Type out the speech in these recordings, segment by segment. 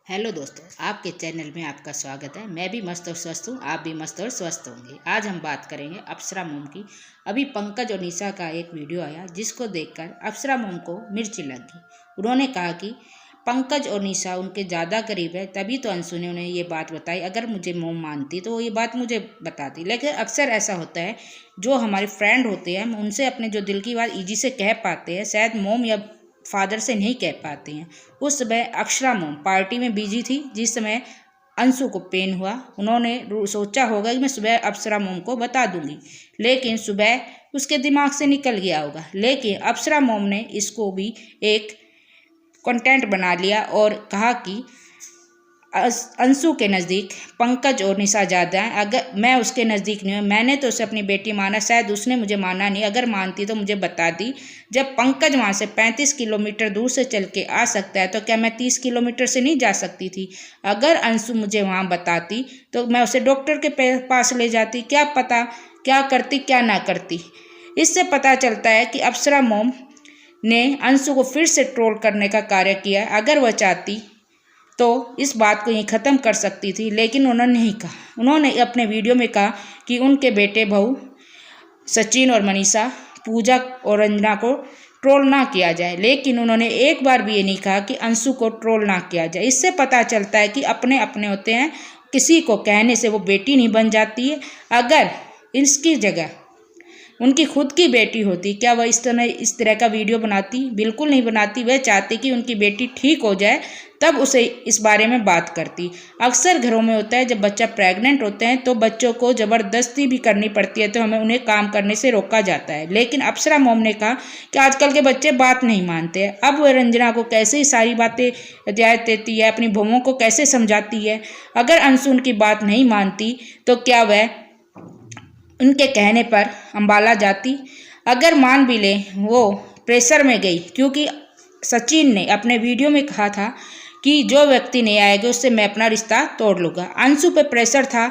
Hello दोस्तों, आपके channel में आपका स्वागत है। मैं भी मस्त और स्वस्थ हूँ, आप भी मस्त और स्वस्थ होंगे। आज हम बात करेंगे अप्सरा मोम की। अभी पंकज और निशा का एक वीडियो आया जिसको देखकर अप्सरा मोम को मिर्ची लग गई। उन्होंने कहा कि पंकज और निशा उनके ज़्यादा करीब है, तभी तो अंशु ने उन्हें ये बात बताई। अगर मुझे मोम मानती तो वो ये बात मुझे बताती। लेकिन अक्सर ऐसा होता है, जो हमारे फ्रेंड होते हैं हम उनसे अपने जो दिल की बात ईजी से कह पाते हैं, शायद मोम या फादर से नहीं कह पाते हैं। उस समय अक्षरा मोम पार्टी में बिजी थी जिस समय अंशु को पेन हुआ। उन्होंने सोचा होगा कि मैं सुबह अप्सरा मोम को बता दूंगी, लेकिन सुबह उसके दिमाग से निकल गया होगा। लेकिन अप्सरा मोम ने इसको भी एक कंटेंट बना लिया और कहा कि अंशु के नज़दीक पंकज और निशा ज़्यादा हैं। अगर मैं उसके नज़दीक नहीं हूँ, मैंने तो उसे अपनी बेटी माना, शायद उसने मुझे माना नहीं। अगर मानती तो मुझे बताती। जब पंकज वहाँ से 35 किलोमीटर दूर से चल के आ सकता है तो क्या मैं 30 किलोमीटर से नहीं जा सकती थी? अगर अंशु मुझे वहाँ बताती तो मैं उसे डॉक्टर के पास ले जाती। क्या पता क्या करती क्या ना करती। इससे पता चलता है कि अप्सरा मोम ने अंशु को फिर से ट्रोल करने का कार्य किया। अगर वह चाहती तो इस बात को ये ख़त्म कर सकती थी, लेकिन उन्होंने नहीं कहा। उन्होंने अपने वीडियो में कहा कि उनके बेटे बहू सचिन और मनीषा, पूजा और रंजना को ट्रोल ना किया जाए। लेकिन उन्होंने एक बार भी ये नहीं कहा कि अंशु को ट्रोल ना किया जाए। इससे पता चलता है कि अपने अपने होते हैं, किसी को कहने से वो बेटी नहीं बन जाती है। अगर इसकी जगह उनकी खुद की बेटी होती, क्या वह इस तरह का वीडियो बनाती? बिल्कुल नहीं बनाती। वह चाहती कि उनकी बेटी ठीक हो जाए, तब उसे इस बारे में बात करती। अक्सर घरों में होता है, जब बच्चा प्रेग्नेंट होते हैं तो बच्चों को ज़बरदस्ती भी करनी पड़ती है, तो हमें उन्हें काम करने से रोका जाता है। लेकिन अप्सरा मोम ने कहा कि आजकल के बच्चे बात नहीं मानते हैं। अब वह रंजना को कैसे ही सारी बातें हिदायत देती है, अपनी बहुओं को कैसे समझाती है। अगर अंशु उनकी बात नहीं मानती तो क्या वह उनके कहने पर अंबाला जाती? अगर मान भी ले वो प्रेशर में गई, क्योंकि सचिन ने अपने वीडियो में कहा था कि जो व्यक्ति नहीं आएगा उससे मैं अपना रिश्ता तोड़ लूँगा। अंशु पे प्रेशर था।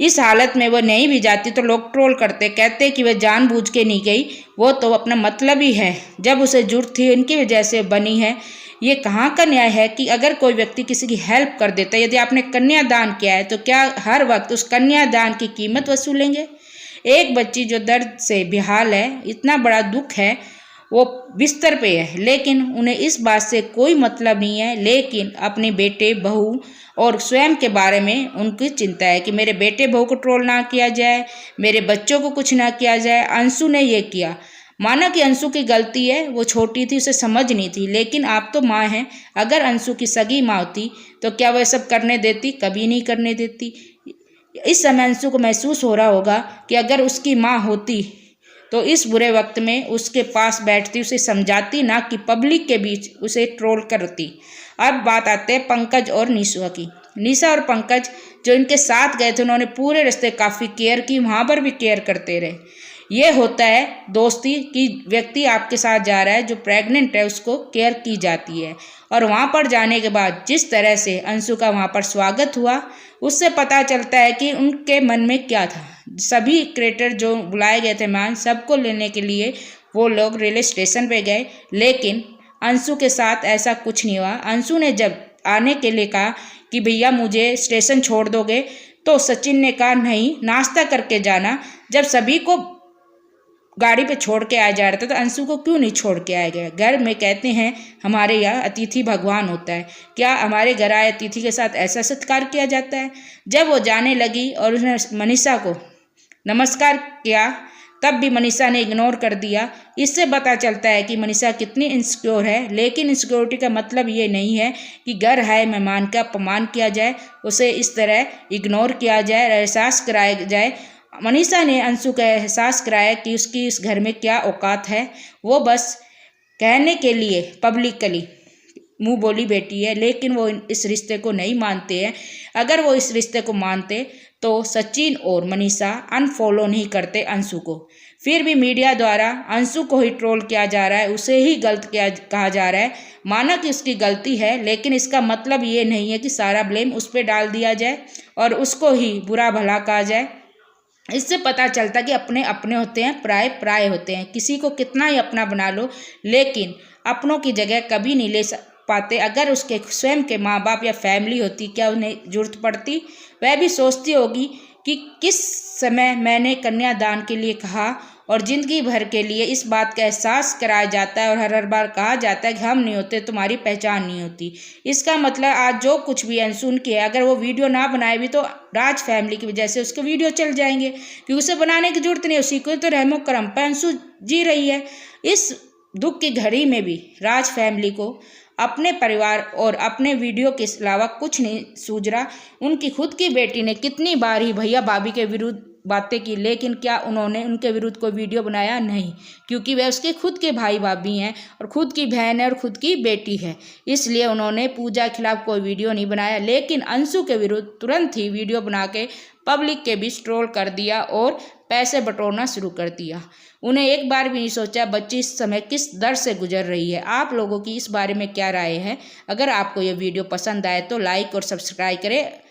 इस हालत में वो नहीं भी जाती तो लोग ट्रोल करते, कहते कि वह जानबूझ के नहीं गई, वो तो अपना मतलब ही है। जब उसे जरूरत थी, इनकी वजह से बनी है। ये कहाँ का न्याय है कि अगर कोई व्यक्ति किसी की हेल्प कर देता है, यदि आपने कन्यादान किया है तो क्या हर वक्त उस कन्यादान की कीमत वसूलेंगे? एक बच्ची जो दर्द से बेहाल है, इतना बड़ा दुख है, वो बिस्तर पे है, लेकिन उन्हें इस बात से कोई मतलब नहीं है। लेकिन अपने बेटे बहू और स्वयं के बारे में उनकी चिंता है कि मेरे बेटे बहू को ट्रोल ना किया जाए, मेरे बच्चों को कुछ ना किया जाए। अंशु ने ये किया, माना कि अंशु की गलती है, वो छोटी थी, उसे समझ नहीं थी। लेकिन आप तो माँ हैं। अगर अंशु की सगी माँ होती तो क्या वह सब करने देती? कभी नहीं करने देती। इस समय अंशु को महसूस हो रहा होगा कि अगर उसकी माँ होती तो इस बुरे वक्त में उसके पास बैठती, उसे समझाती, ना कि पब्लिक के बीच उसे ट्रोल करती। अब बात आते हैं पंकज और निशा की। निशा और पंकज जो इनके साथ गए थे, उन्होंने पूरे रास्ते काफ़ी केयर की, वहाँ पर भी केयर करते रहे। ये होता है दोस्ती की, व्यक्ति आपके साथ जा रहा है, जो प्रेग्नेंट है उसको केयर की जाती है। और वहाँ पर जाने के बाद जिस तरह से अंशु का वहाँ पर स्वागत हुआ, उससे पता चलता है कि उनके मन में क्या था। सभी क्रिएटर जो बुलाए गए थे मेहमान, सबको लेने के लिए वो लोग रेलवे स्टेशन पे गए, लेकिन अंशु के साथ ऐसा कुछ नहीं हुआ। अंशु ने जब आने के लिए कहा कि भैया मुझे स्टेशन छोड़ दोगे, तो सचिन ने कहा नहीं, नाश्ता करके जाना। जब सभी को गाड़ी पे छोड़ के आया जा रहा था तो अंशु को क्यों नहीं छोड़ के आया गया? घर में कहते हैं हमारे यहाँ अतिथि भगवान होता है, क्या हमारे घर आए अतिथि के साथ ऐसा सत्कार किया जाता है? जब वो जाने लगी और उसने मनीषा को नमस्कार किया, तब भी मनीषा ने इग्नोर कर दिया। इससे पता चलता है कि मनीषा कितनी इनसिक्योर है। लेकिन इनसिक्योरिटी का मतलब ये नहीं है कि घर आए मेहमान का अपमान किया जाए, उसे इस तरह इग्नोर किया जाए, एहसास कराया जाए। मनीषा ने अंशु का एहसास कराया कि उसकी इस घर में क्या औकात है। वो बस कहने के लिए पब्लिकली मुंह बोली बेटी है, लेकिन वो इस रिश्ते को नहीं मानते हैं। अगर वो इस रिश्ते को मानते तो सचिन और मनीषा अनफॉलो नहीं करते अंशु को। फिर भी मीडिया द्वारा अंशु को ही ट्रोल किया जा रहा है, उसे ही गलत कहा जा रहा है। माना कि उसकी गलती है, लेकिन इसका मतलब ये नहीं है कि सारा ब्लेम उस पर डाल दिया जाए और उसको ही बुरा भला कहा जाए। इससे पता चलता कि अपने अपने होते हैं, पराए पराए होते हैं। किसी को कितना ही अपना बना लो, लेकिन अपनों की जगह कभी नहीं ले पाते। अगर उसके स्वयं के माँ बाप या फैमिली होती क्या उन्हें जरूरत पड़ती? वह भी सोचती होगी कि किस समय मैंने कन्यादान के लिए कहा, और ज़िंदगी भर के लिए इस बात का एहसास कराया जाता है और हर बार कहा जाता है कि हम नहीं होते तुम्हारी पहचान नहीं होती। इसका मतलब आज जो कुछ भी अंशु की है, अगर वो वीडियो ना बनाए भी तो राज फैमिली की वजह से उसके वीडियो चल जाएंगे, क्योंकि उसे बनाने की जरूरत नहीं, उसी को तो रहमो करम पर अंशु जी रही है। इस दुख की घड़ी में भी राज फैमिली को अपने परिवार और अपने वीडियो के अलावा कुछ नहीं सूझ रहा। उनकी खुद की बेटी ने कितनी बार ही भैया भाभी के विरुद्ध बातें की, लेकिन क्या उन्होंने उनके विरुद्ध कोई वीडियो बनाया? नहीं, क्योंकि वे उसके खुद के भाई भाभी हैं और खुद की बहन है और खुद की बेटी है, इसलिए उन्होंने पूजा के खिलाफ कोई वीडियो नहीं बनाया। लेकिन अंशु के विरुद्ध तुरंत ही वीडियो बना के पब्लिक के बीच ट्रोल कर दिया और पैसे बटोरना शुरू कर दिया। उन्हें एक बार भी नहीं सोचा बच्ची इस समय किस दर्द से गुजर रही है। आप लोगों की इस बारे में क्या राय है? अगर आपको ये वीडियो पसंद आए तो लाइक और सब्सक्राइब करें।